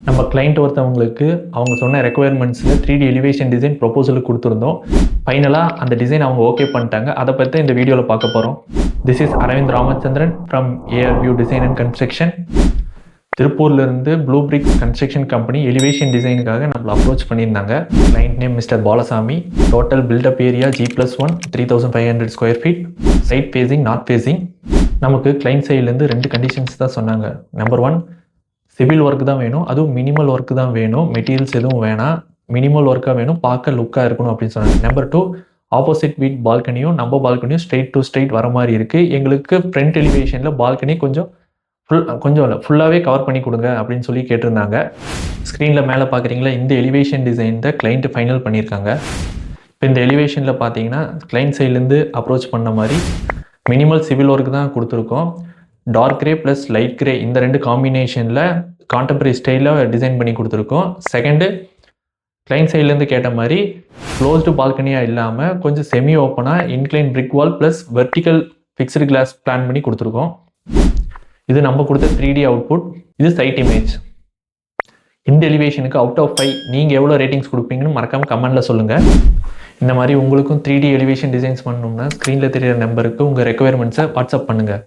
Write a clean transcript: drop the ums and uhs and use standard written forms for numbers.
நம்ம கிளைண்ட் ஒருத்தவங்களுக்கு அவங்க சொன்ன ரெக்குயர்மெண்ட்ஸில் 3D எலிவேஷன் டிசைன் ப்ரொபோசலுக்கு கொடுத்துருந்தோம். ஃபைனலாக அந்த டிசைன் அவங்க ஓகே பண்ணிட்டாங்க. அதை பற்றி இந்த வீடியோவில் பார்க்க போகிறோம். This is Aravind Ramachandran from ARVU design and construction. திருப்பூர்லேருந்து blue brick construction company elevation டிசைனுக்காக நம்மளை அப்ரோச் பண்ணியிருந்தாங்க. Client name mister Balasamy. Total built up area G+1 3,500 square feet. Site facing north facing. நமக்கு கிளைண்ட் சைட்லேருந்து 2 கண்டிஷன்ஸ் தான் சொன்னாங்க. நம்பர் 1, சிவில் ஒர்க் தான் வேணும், அதுவும் மினிமல் ஒர்க் தான் வேணும், மெட்டீரியல்ஸ் எதுவும் வேணாம், மினிமல் ஒர்க்காக வேணும், பார்க்க லுக்காக இருக்கணும் அப்படின்னு சொன்னாங்க. நம்பர் 2, ஆப்போசிட் வீட் பால்கனியும் நம்ம பால்கனியும் ஸ்ட்ரெயிட் டு ஸ்ட்ரெயிட் வர மாதிரி இருக்குது. எங்களுக்கு ஃப்ரண்ட் எலிவேஷனில் பால்கனி கொஞ்சம் ஃபுல்லாகவே கவர் பண்ணி கொடுங்க அப்படின்னு சொல்லி கேட்டிருந்தாங்க. ஸ்க்ரீனில் மேலே பார்க்குறீங்களா, இந்த எலிவேஷன் டிசைன் தான் கிளைண்ட்டு ஃபைனல் பண்ணியிருக்காங்க. இப்போ இந்த எலிவேஷனில் பார்த்தீங்கன்னா கிளைண்ட் சைட்லேருந்து அப்ரோச் பண்ண மாதிரி மினிமல் சிவில் ஒர்க் தான் கொடுத்துருக்கோம். Dark grey plus light grey இந்த 2 காம்பினேஷனில் கான்டெம்பரரி ஸ்டைலில் டிசைன் பண்ணி கொடுத்துருக்கோம். செகண்டு, கிளைண்ட் சைட்லேருந்து கேட்ட மாதிரி க்ளோஸ்டு பால்கனியாக இல்லாமல் கொஞ்சம் செமி ஓப்பனாக incline brick wall plus vertical fixed glass plan பண்ணி கொடுத்துருக்கோம். இது நம்ம கொடுத்த 3D அவுட்புட். இது சைட் இமேஜ். இந்த எலிவேஷனுக்கு அவுட் ஆஃப் 5 நீங்கள் எவ்வளோ ரேட்டிங்ஸ் கொடுப்பீங்கன்னு மறக்காமல் கமெண்டில் சொல்லுங்கள். இந்த மாதிரி உங்களுக்கும் 3D எலிவேஷன் டிசைன்ஸ் பண்ணணும்னா ஸ்க்ரீனில் தெரியிற நம்பருக்கு உங்கள் ரெக்குயர்மெண்ட்ஸை வாட்ஸ்அப் பண்ணுங்கள்.